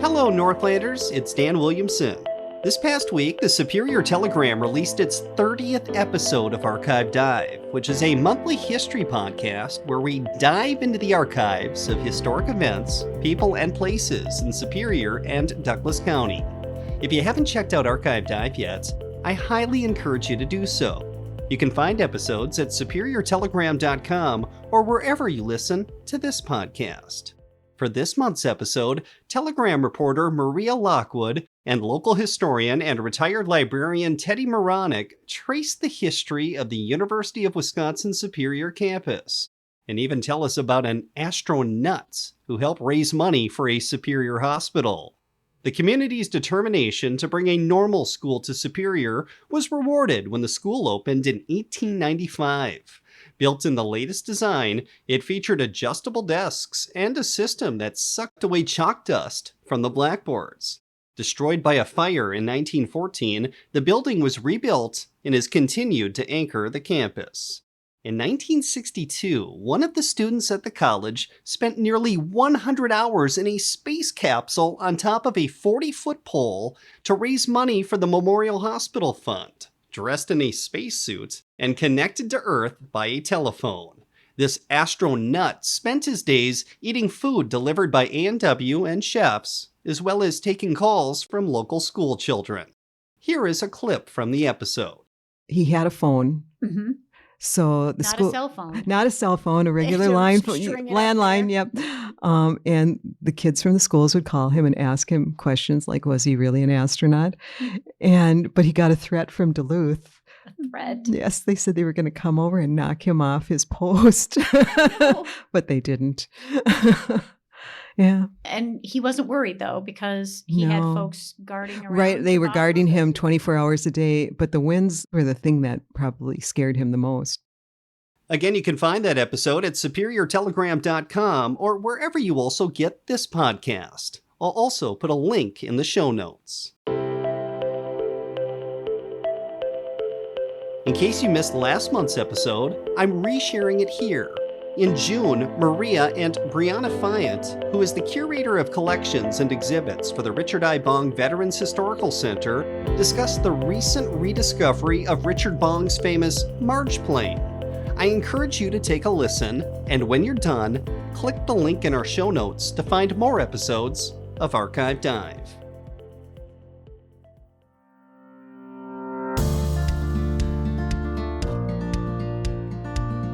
Hello, Northlanders. It's Dan Williamson. This past week, the Superior Telegram released its 30th episode of Archive Dive, which is a monthly history podcast where we dive into the archives of historic events, people, and places in Superior and Douglas County. If you haven't checked out Archive Dive yet, I highly encourage you to do so. You can find episodes at superiortelegram.com or wherever you listen to this podcast. For this month's episode, Telegram reporter Maria Lockwood and local historian and retired librarian Teddy Moronic trace the history of the University of Wisconsin Superior campus, and even tell us about an astro-nut who helped raise money for a Superior hospital. The community's determination to bring a normal school to Superior was rewarded when the school opened in 1895. Built in the latest design, it featured adjustable desks and a system that sucked away chalk dust from the blackboards. Destroyed by a fire in 1914, the building was rebuilt and has continued to anchor the campus. In 1962, one of the students at the college spent nearly 100 hours in a space capsule on top of a 40-foot pole to raise money for the Memorial Hospital Fund, dressed in a spacesuit and connected to Earth by a telephone. This astro-nut spent his days eating food delivered by A&W and Chefs, as well as taking calls from local school children. Here is a clip from the episode. He had a phone. Mm-hmm. So the Not school, a cell phone. Not a cell phone, a regular line phone, landline, yep. And the kids from the schools would call him and ask him questions like, was he really an astronaut? But he got a threat from Duluth. A threat? Yes, they said they were going to come over and knock him off his post, but they didn't. Yeah. And he wasn't worried, though, because he had folks guarding around. Right, they were guarding him 24 hours a day, but the winds were the thing that probably scared him the most. Again, you can find that episode at superiortelegram.com or wherever you also get this podcast. I'll also put a link in the show notes. In case you missed last month's episode, I'm resharing it here. In June, Maria and Briana Fiandt, who is the curator of collections and exhibits for the Richard Bong Veterans Historical Center, discussed the recent rediscovery of Richard Bong's famous Marge plane. I encourage you to take a listen, and when you're done, click the link in our show notes to find more episodes of Archive Dive.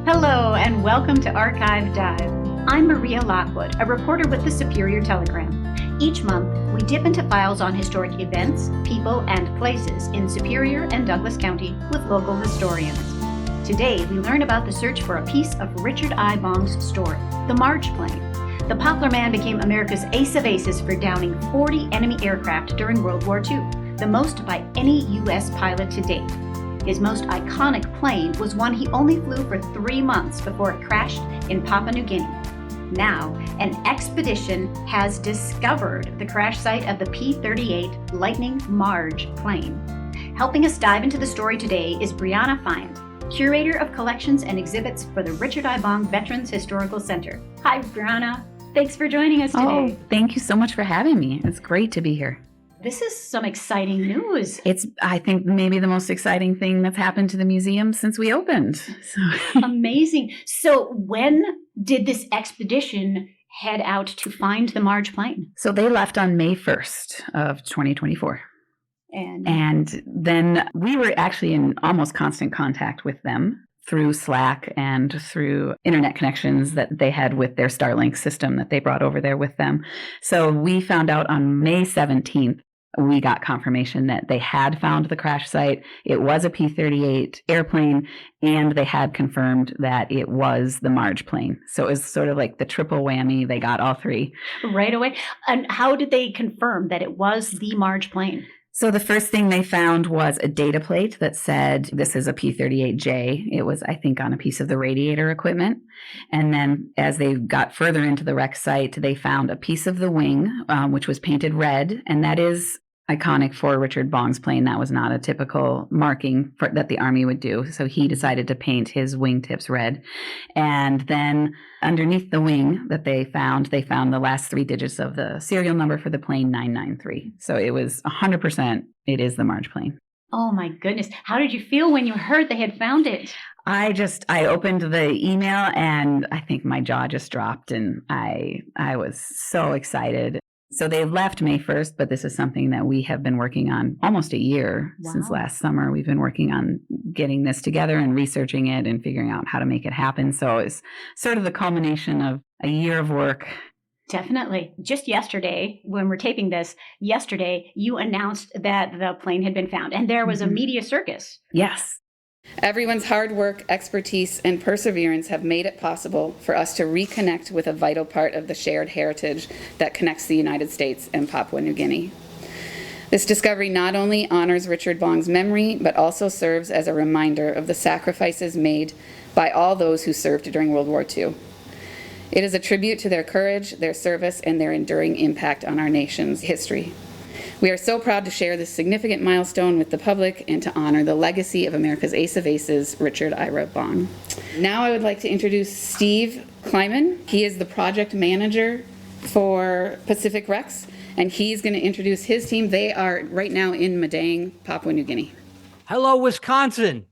Hello, and welcome to Archive Dive. I'm Maria Lockwood, a reporter with the Superior Telegram. Each month, we dip into files on historic events, people, and places in Superior and Douglas County with local historians. Today, we learn about the search for a piece of Richard I. Bong's story, the Marge plane. The Poplar Man became America's ace of aces for downing 40 enemy aircraft during World War II, the most by any U.S. pilot to date. His most iconic plane was one he only flew for 3 months before it crashed in Papua New Guinea. Now, an expedition has discovered the crash site of the P-38 Lightning Marge plane. Helping us dive into the story today is Briana Fiandt, curator of collections and exhibits for the Richard I. Bong Veterans Historical Center. Hi, Briana. Thanks for joining us today. Oh, thank you so much for having me. It's great to be here. This is some exciting news. It's, I think, maybe the most exciting thing that's happened to the museum since we opened. Amazing. So when did this expedition head out to find the Marge plane? So they left on May 1st of 2024. And then we were actually in almost constant contact with them through Slack and through internet connections that they had with their Starlink system that they brought over there with them. So we found out on May 17th, we got confirmation that they had found the crash site. It was a P-38 airplane, and they had confirmed that it was the Marge plane. So it was sort of like the triple whammy. They got all three. Right away. And how did they confirm that it was the Marge plane? So the first thing they found was a data plate that said this is a P-38J. It was, I think, on a piece of the radiator equipment. And then as they got further into the wreck site, they found a piece of the wing, which was painted red. And that is iconic for Richard Bong's plane. That was not a typical marking that the Army would do. So he decided to paint his wingtips red. And then underneath the wing that they found the last 3 digits of the serial number for the plane, 993. So it was 100%, it is the Marge plane. Oh my goodness. How did you feel when you heard they had found it? I opened the email and I think my jaw just dropped, and I was so excited. So they left May 1st, but this is something that we have been working on almost a year. Wow. Since last summer. We've been working on getting this together and researching it and figuring out how to make it happen. So it's sort of the culmination of a year of work. Definitely. Just yesterday, when we're taping this, you announced that the plane had been found, and there was a media circus. Yes. Everyone's hard work, expertise, and perseverance have made it possible for us to reconnect with a vital part of the shared heritage that connects the United States and Papua New Guinea. This discovery not only honors Richard Bong's memory, but also serves as a reminder of the sacrifices made by all those who served during World War II. It is a tribute to their courage, their service, and their enduring impact on our nation's history. We are so proud to share this significant milestone with the public and to honor the legacy of America's ace of aces, Richard Ira Bong. Now I would like to introduce Steve Kleiman. He is the project manager for Pacific Rex, and he's going to introduce his team. They are right now in Madang, Papua New Guinea. Hello, Wisconsin,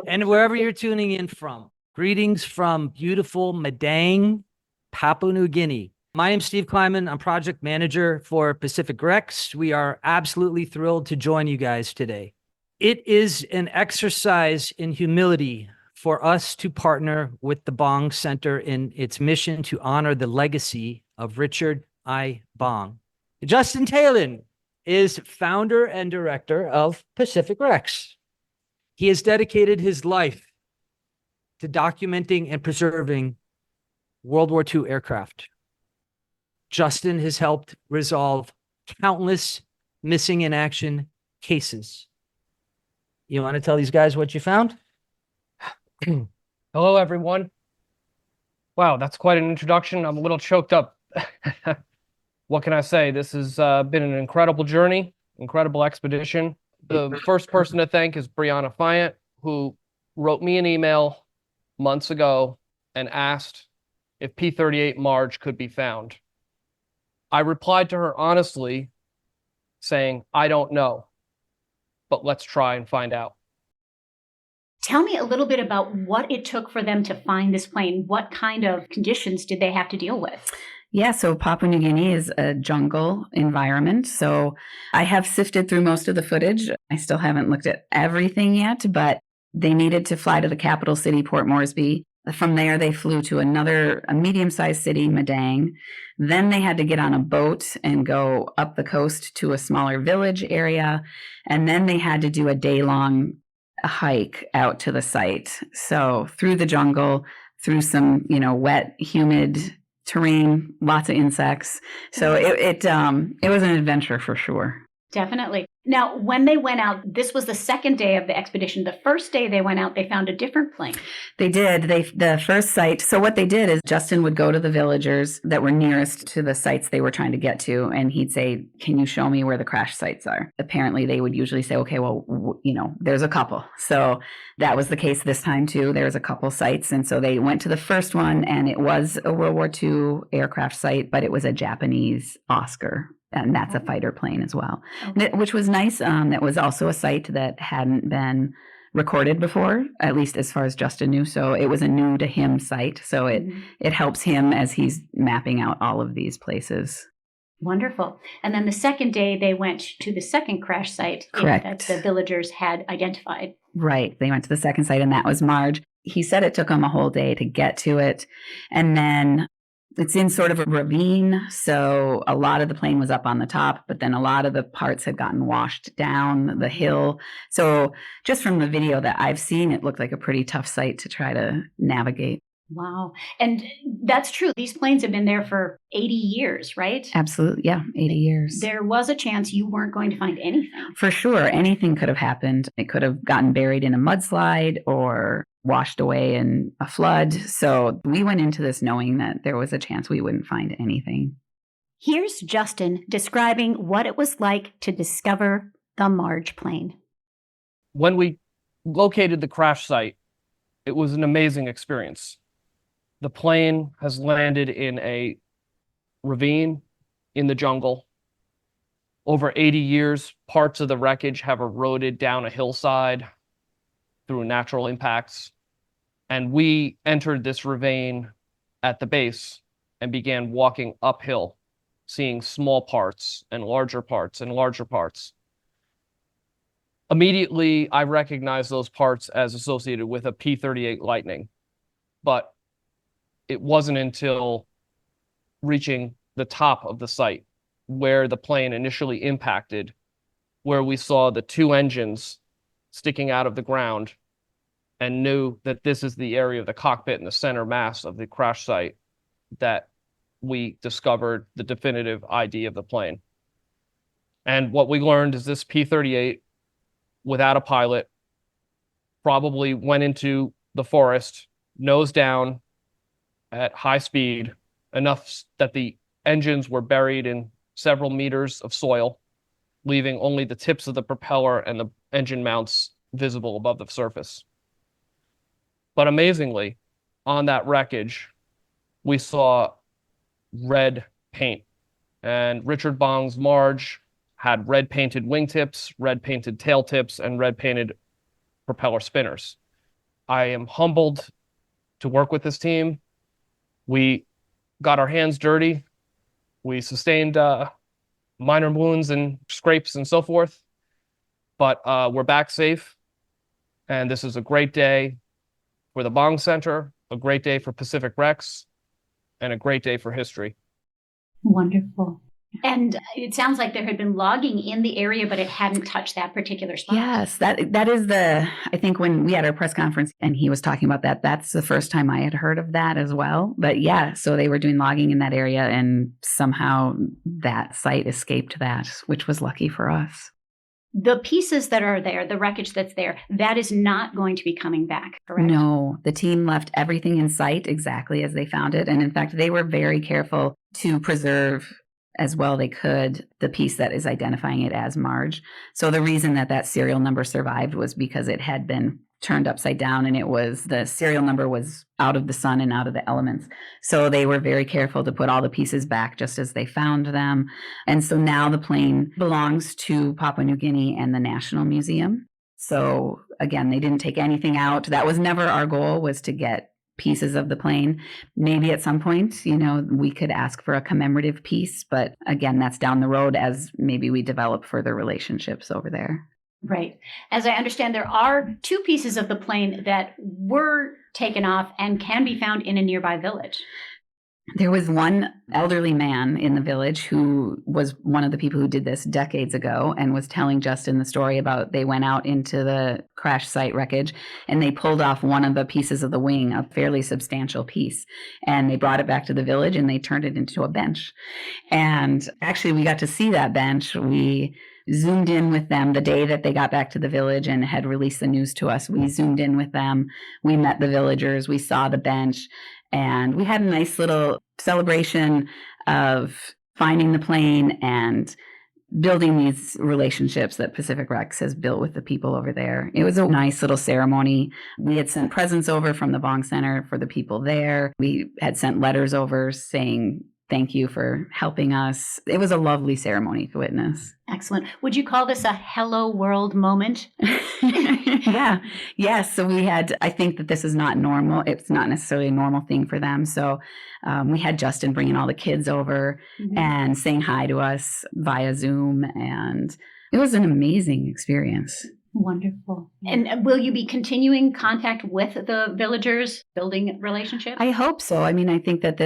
and wherever you're tuning in from. Greetings from beautiful Madang, Papua New Guinea. My name's Steve Kleiman. I'm project manager for Pacific Rex. We are absolutely thrilled to join you guys today. It is an exercise in humility for us to partner with the Bong Center in its mission to honor the legacy of Richard I. Bong. Justin Talon is founder and director of Pacific Rex. He has dedicated his life to documenting and preserving World War II aircraft. Justin has helped resolve countless missing in action cases. You want to tell these guys what you found? Hello, everyone. Wow, that's quite an introduction. I'm a little choked up. What can I say? This has been an incredible journey, incredible expedition. The first person to thank is Briana Fiandt, who wrote me an email months ago and asked if P-38 Marge could be found. I replied to her honestly, saying, I don't know, but let's try and find out. Tell me a little bit about what it took for them to find this plane. What kind of conditions did they have to deal with? Yeah, so Papua New Guinea is a jungle environment. So I have sifted through most of the footage. I still haven't looked at everything yet, but they needed to fly to the capital city, Port Moresby. From there, they flew to a medium-sized city, Madang. Then they had to get on a boat and go up the coast to a smaller village area. And then they had to do a day-long hike out to the site. So through the jungle, through some, wet, humid terrain, lots of insects. So it was an adventure for sure. Definitely. Now, when they went out, this was the second day of the expedition. The first day they went out, they found a different plane. They did. The first site. So what they did is Justin would go to the villagers that were nearest to the sites they were trying to get to, and he'd say, can you show me where the crash sites are? Apparently, they would usually say, okay, well, there's a couple. So that was the case this time, too. There was a couple sites. And so they went to the first one, and it was a World War II aircraft site, but it was a Japanese Oscar. And that's a fighter plane as well, which was nice. That was also a site that hadn't been recorded before, at least as far as Justin knew. So it was a new to him site. So it helps him as he's mapping out all of these places. Wonderful. And then the second day, they went to the second crash site. Correct. That the villagers had identified. Right. They went to the second site, and that was Marge. He said it took him a whole day to get to it. And then it's in sort of a ravine, so a lot of the plane was up on the top, but then a lot of the parts had gotten washed down the hill. So just from the video that I've seen, it looked like a pretty tough site to try to navigate. Wow. And that's true. These planes have been there for 80 years, right? Absolutely. Yeah, 80 years. There was a chance you weren't going to find anything. For sure. Anything could have happened. It could have gotten buried in a mudslide or washed away in a flood. So we went into this knowing that there was a chance we wouldn't find anything. Here's Justin describing what it was like to discover the Marge plane. When we located the crash site, it was an amazing experience. The plane has landed in a ravine in the jungle. Over 80 years, parts of the wreckage have eroded down a hillside through natural impacts. And we entered this ravine at the base and began walking uphill, seeing small parts and larger parts and larger parts. Immediately, I recognized those parts as associated with a P-38 Lightning, but it wasn't until reaching the top of the site where the plane initially impacted, where we saw the two engines sticking out of the ground and knew that this is the area of the cockpit and the center mass of the crash site, that we discovered the definitive ID of the plane. And what we learned is this P-38, without a pilot, probably went into the forest, nose down at high speed, enough that the engines were buried in several meters of soil, leaving only the tips of the propeller and the engine mounts visible above the surface. But amazingly, on that wreckage, we saw red paint. And Richard Bong's Marge had red painted wingtips, red painted tail tips, and red painted propeller spinners. I am humbled to work with this team. We got our hands dirty. We sustained minor wounds and scrapes and so forth, but we're back safe. And this is a great day for the Bong Center, a great day for Pacific Rex, and a great day for history. Wonderful. And it sounds like there had been logging in the area, but it hadn't touched that particular spot. Yes, that is I think when we had our press conference and he was talking about that, that's the first time I had heard of that as well. But yeah, so they were doing logging in that area and somehow that site escaped that, which was lucky for us. The pieces that are there, the wreckage that's there, that is not going to be coming back, correct? No, the team left everything in sight exactly as they found it. And in fact, they were very careful to preserve as well they could the piece that is identifying it as Marge. So the reason that serial number survived was because it had been turned upside down and the serial number was out of the sun and out of the elements. So they were very careful to put all the pieces back just as they found them. And so now the plane belongs to Papua New Guinea and the National Museum. So again, they didn't take anything out. That was never our goal, was to get pieces of the plane. Maybe at some point, we could ask for a commemorative piece, but again, that's down the road as maybe we develop further relationships over there. Right. As I understand, there are two pieces of the plane that were taken off and can be found in a nearby village. There was one elderly man in the village who was one of the people who did this decades ago and was telling Justin the story about they went out into the crash site wreckage and they pulled off one of the pieces of the wing, a fairly substantial piece, and they brought it back to the village and they turned it into a bench. And actually, we got to see that bench. We zoomed in with them the day that they got back to the village and had released the news to us. We zoomed in with them. We met the villagers. We saw the bench. And we had a nice little celebration of finding the plane and building these relationships that Pacific Rex has built with the people over there. It was a nice little ceremony. We had sent presents over from the Bong Center for the people there. We had sent letters over saying thank you for helping us. It was a lovely ceremony to witness. Excellent. Would you call this a hello world moment? Yeah. Yes. So I think that this is not normal. It's not necessarily a normal thing for them. So we had Justin bringing all the kids over and saying hi to us via Zoom. And it was an amazing experience. Wonderful. And will you be continuing contact with the villagers, building relationships? I hope so. I mean, I think that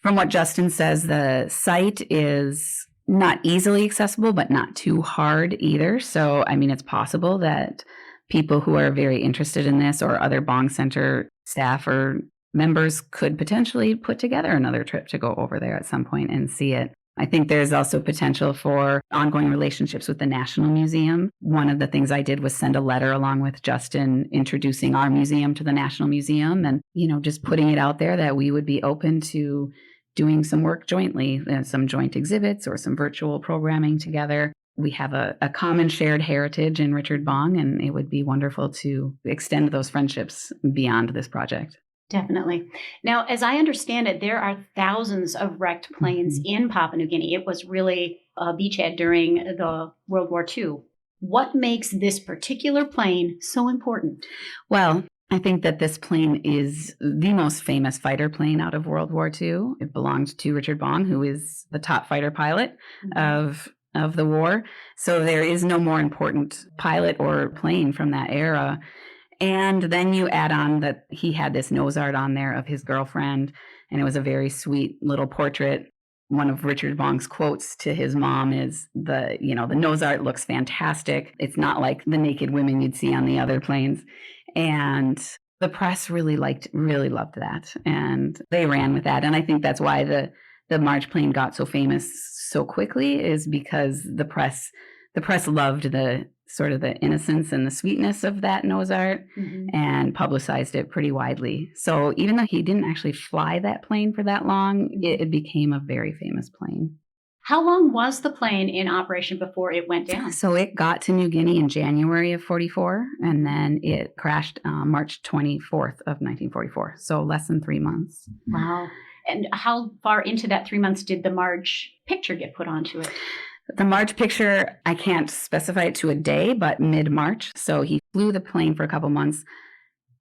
from what Justin says, the site is not easily accessible, but not too hard either. So, I mean, it's possible that people who are very interested in this or other Bong Center staff or members could potentially put together another trip to go over there at some point and see it. I think there's also potential for ongoing relationships with the National Museum. One of the things I did was send a letter along with Justin introducing our museum to the National Museum and, just putting it out there that we would be open to doing some work jointly, some joint exhibits or some virtual programming together. We have a common shared heritage in Richard Bong, and it would be wonderful to extend those friendships beyond this project. Definitely. Now, as I understand it, there are thousands of wrecked planes in Papua New Guinea. It was really a beachhead during the World War II. What makes this particular plane so important? Well, I think that this plane is the most famous fighter plane out of World War II. It belonged to Richard Bong, who is the top fighter pilot of the war. So there is no more important pilot or plane from that era. And then you add on that he had this nose art on there of his girlfriend, and it was a very sweet little portrait. One of Richard Bong's quotes to his mom is the nose art looks fantastic. It's not like the naked women you'd see on the other planes. And the press really loved that. And they ran with that. And I think that's why the Marge plane got so famous so quickly, is because the press loved the sort of the innocence and the sweetness of that nose art and publicized it pretty widely. So even though he didn't actually fly that plane for that long, it became a very famous plane. How long was the plane in operation before it went down? So it got to New Guinea in January of 44, and then it crashed March 24th of 1944. So less than 3 months. Wow. And how far into that 3 months did the Marge picture get put onto it? The Marge picture, I can't specify it to a day, but mid-March. So he flew the plane for a couple months,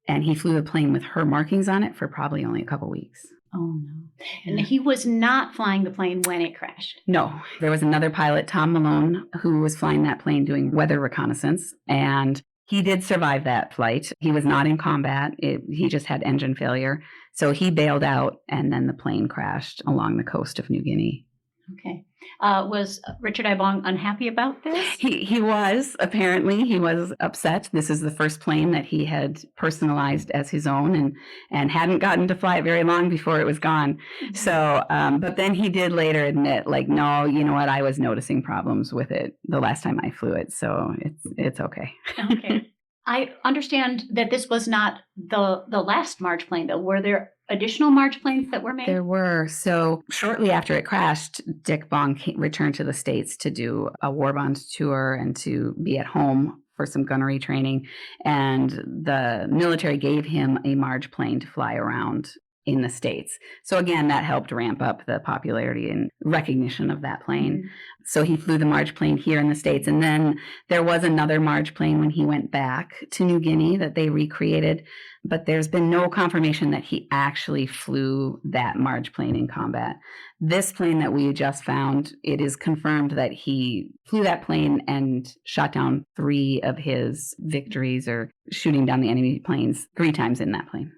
and he flew the plane with her markings on it for probably only a couple weeks. Oh, no. And he was not flying the plane when it crashed? No. There was another pilot, Tom Malone, who was flying that plane doing weather reconnaissance, and he did survive that flight. He was not in combat. He just had engine failure. So he bailed out, and then the plane crashed along the coast of New Guinea. Okay. Was Richard I. Bong unhappy about this? He was, apparently. He was upset. This is the first plane that he had personalized as his own and hadn't gotten to fly it very long before it was gone. So, but then he did later admit, like, no, you know what? I was noticing problems with it the last time I flew it. So it's okay. Okay. I understand that this was not the last Marge plane, though. Were there additional Marge planes that were made? There were. So shortly after it crashed, Dick Bong returned to the States to do a war bond tour and to be at home for some gunnery training. And the military gave him a Marge plane to fly around in the States. So again, that helped ramp up the popularity and recognition of that plane. So he flew the Marge plane here in the States. And then there was another Marge plane when he went back to New Guinea that they recreated. But there's been no confirmation that he actually flew that Marge plane in combat. This plane that we just found, it is confirmed that he flew that plane and shot down 3 of his victories, or shooting down the enemy planes 3 times in that plane.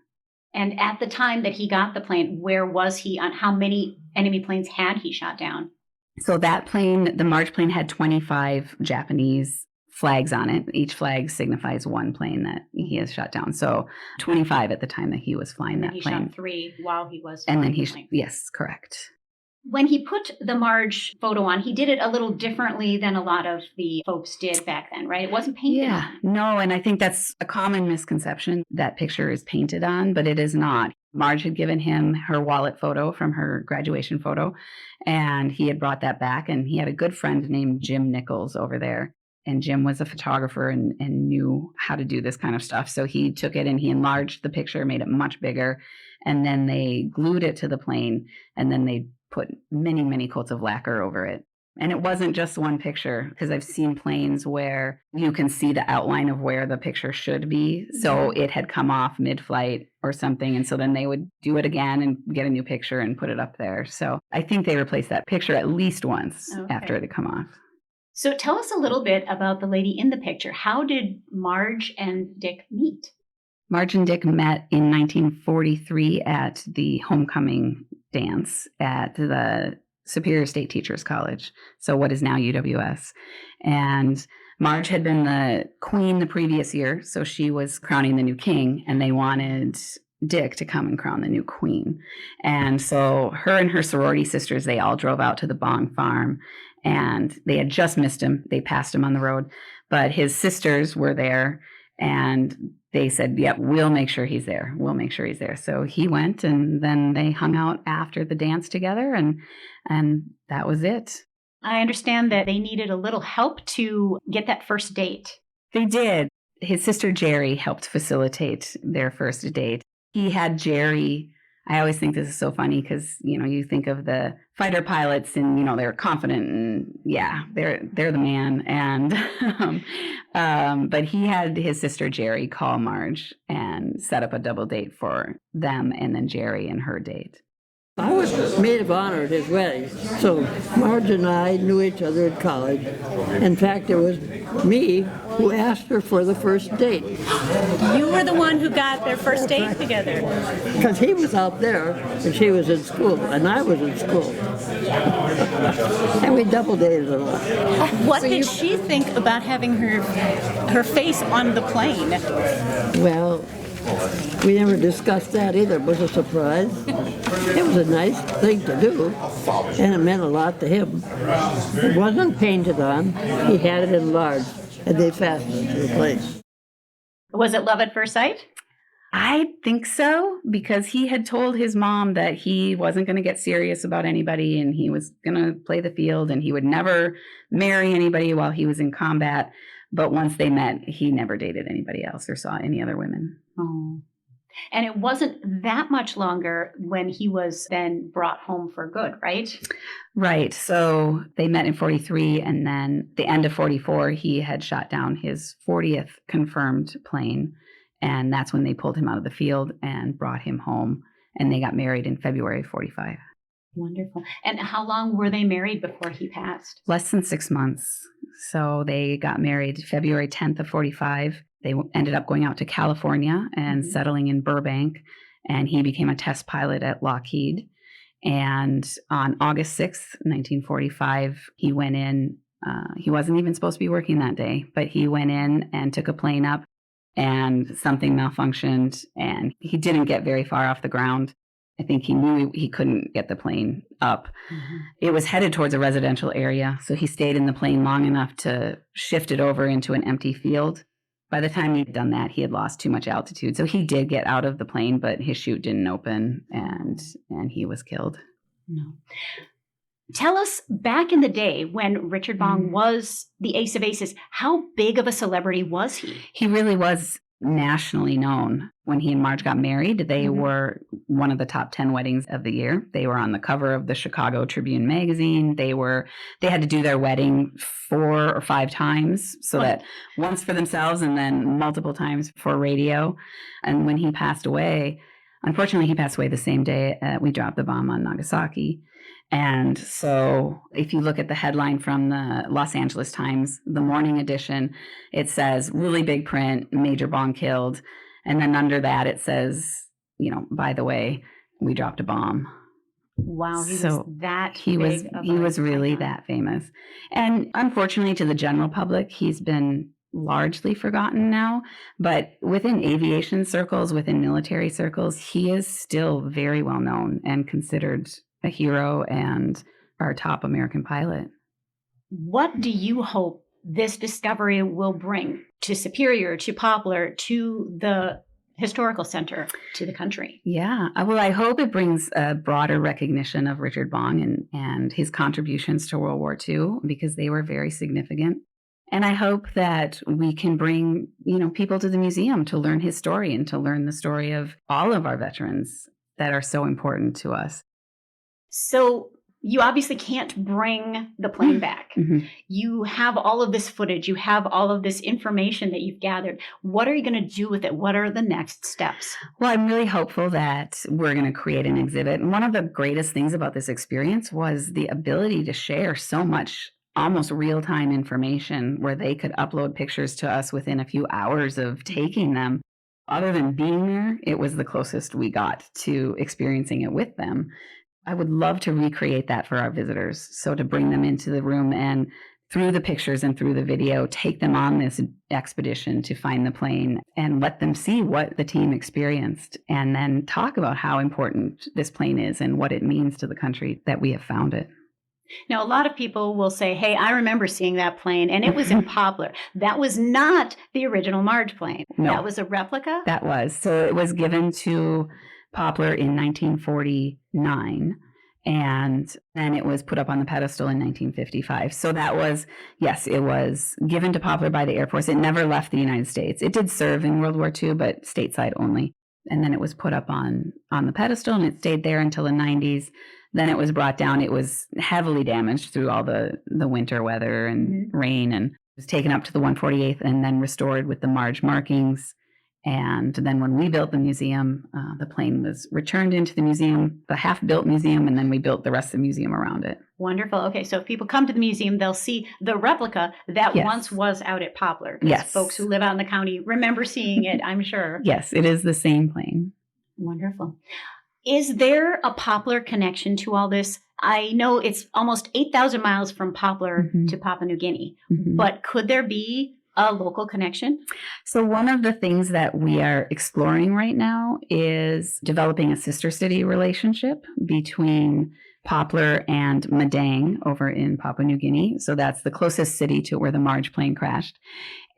And at the time that he got the plane, where was he? On how many enemy planes had he shot down? So that plane, the Marge plane, had 25 Japanese flags on it. Each flag signifies one plane that he has shot down. So 25 at the time that he was flying that plane. He shot 3 while he was flying. And then yes, correct. When he put the Marge photo on, he did it a little differently than a lot of the folks did back then, right? It wasn't painted on. No, and I think that's a common misconception. That picture is painted on, but it is not. Marge had given him her wallet photo from her graduation photo, and he had brought that back, and he had a good friend named Jim Nichols over there. And Jim was a photographer and knew how to do this kind of stuff. So he took it and he enlarged the picture, made it much bigger, and then they glued it to the plane, and then they put many, many coats of lacquer over it. And it wasn't just one picture, because I've seen planes where you can see the outline of where the picture should be. So it had come off mid-flight or something. And so then they would do it again and get a new picture and put it up there. So I think they replaced that picture at least once after it had come off. So tell us a little bit about the lady in the picture. How did Marge and Dick meet? Marge and Dick met in 1943 at the homecoming dance at the Superior State Teachers College, so what is now UWS. And Marge had been the queen the previous year, so she was crowning the new king, and they wanted Dick to come and crown the new queen. And so her and her sorority sisters, they all drove out to the Bong farm, and they had just missed him. They passed him on the road, but his sisters were there, And they said, yep, we'll make sure he's there. We'll make sure he's there. So he went, and then they hung out after the dance together, and that was it. I understand that they needed a little help to get that first date. They did. His sister Jerry helped facilitate their first date. He had Jerry. I always think this is so funny because, you think of the fighter pilots and, they're confident and they're the man. And, but he had his sister Jerry call Marge and set up a double date for them and then Jerry and her date. I was maid of honor at his wedding, so Marge and I knew each other at college. In fact, it was me who asked her for the first date. You were the one who got their first date together. Because he was out there and she was in school, and I was in school. And we double dated a lot. What did she think about having her face on the plane? Well, we never discussed that either. It was a surprise. It was a nice thing to do, and it meant a lot to him. It wasn't painted on. He had it enlarged, and they fastened it to the plane. Was it love at first sight? I think so, because he had told his mom that he wasn't going to get serious about anybody and he was going to play the field and he would never marry anybody while he was in combat. But once they met, he never dated anybody else or saw any other women. Oh. And it wasn't that much longer when he was then brought home for good, right? Right. So they met in 43, and then the end of 44, he had shot down his 40th confirmed plane. And that's when they pulled him out of the field and brought him home. And they got married in February 45. Wonderful. And how long were they married before he passed? Less than 6 months. So they got married February 10th of 45. They ended up going out to California and settling in Burbank. And he became a test pilot at Lockheed. And on August 6th, 1945, he went in. He wasn't even supposed to be working that day, but he went in and took a plane up, and something malfunctioned, and he didn't get very far off the ground. I think he knew he couldn't get the plane up. Mm-hmm. It was headed towards a residential area, so he stayed in the plane long enough to shift it over into an empty field. By the time he'd done that, he had lost too much altitude. So he did get out of the plane, but his chute didn't open, and he was killed. No. Tell us, back in the day when Richard Bong was the ace of aces, how big of a celebrity was he? He really was nationally known. When he and Marge got married, they were one of the top 10 weddings of the year. They were on the cover of the Chicago Tribune magazine. They had to do their wedding 4 or 5 times, so that once for themselves and then multiple times for radio. And when he passed away, unfortunately, he passed away the same day we dropped the bomb on Nagasaki. And so if you look at the headline from the Los Angeles Times, the morning edition, it says, really big print, Major Bong killed. And then under that, it says, by the way, we dropped a bomb. Wow, he was that he was really that famous. And unfortunately, to the general public, he's been largely forgotten now. But within aviation circles, within military circles, he is still very well known and considered a hero and our top American pilot. What do you hope this discovery will bring to Superior, to Poplar, to the Historical Center, to the country? Yeah, well, I hope it brings a broader recognition of Richard Bong and his contributions to World War II, because they were very significant. And I hope that we can bring, people to the museum to learn his story and to learn the story of all of our veterans that are so important to us. So you obviously can't bring the plane back. Mm-hmm. You have all of this footage. You have all of this information that you've gathered. What are you going to do with it? What are the next steps? Well, I'm really hopeful that we're going to create an exhibit. And one of the greatest things about this experience was the ability to share so much almost real-time information where they could upload pictures to us within a few hours of taking them. Other than being there, it was the closest we got to experiencing it with them. I would love to recreate that for our visitors. So to bring them into the room and through the pictures and through the video, take them on this expedition to find the plane and let them see what the team experienced, and then talk about how important this plane is and what it means to the country that we have found it. Now, a lot of people will say, hey, I remember seeing that plane, and it was in Poplar. That was not the original Marge plane. No. That was a replica? That was. So it was given to Poplar in 1949, and then it was put up on the pedestal in 1955. So that was, yes, it was given to Poplar by the Air Force. It never left the United States. It did serve in World War II, but stateside only. And then it was put up on the pedestal, and it stayed there until the 90s. Then it was brought down. It was heavily damaged through all the winter weather and rain, and it was taken up to the 148th and then restored with the Marge markings. And then when we built the museum, the plane was returned into the museum, the half-built museum, and then we built the rest of the museum around it. Wonderful. Okay, so if people come to the museum, they'll see the replica that Yes. once was out at Poplar. 'Cause Yes. folks who live out in the county remember seeing it, I'm sure. Yes, it is the same plane. Wonderful. Is there a Poplar connection to all this? I know it's almost 8,000 miles from Poplar to Papua New Guinea, but could there be a local connection? So one of the things that we are exploring right now is developing a sister city relationship between Poplar and Madang over in Papua New Guinea. So that's the closest city to where the Marge plane crashed.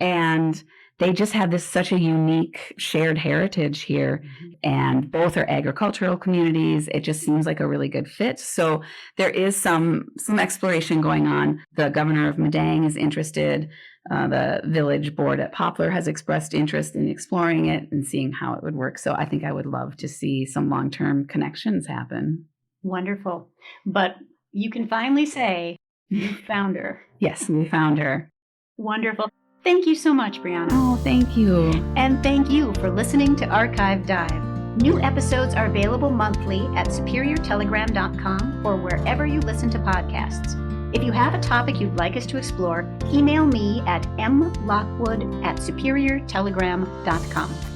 And they just have such a unique shared heritage here, and both are agricultural communities. It just seems like a really good fit. So there is some exploration going on. The governor of Madang is interested. The village board at Poplar has expressed interest in exploring it and seeing how it would work. So I think I would love to see some long-term connections happen. Wonderful. But you can finally say you found her. Yes, we found her. Wonderful. Thank you so much, Briana. Oh, thank you. And thank you for listening to Archive Dive. New episodes are available monthly at superiortelegram.com or wherever you listen to podcasts. If you have a topic you'd like us to explore, email me at mlockwood@superiortelegram.com.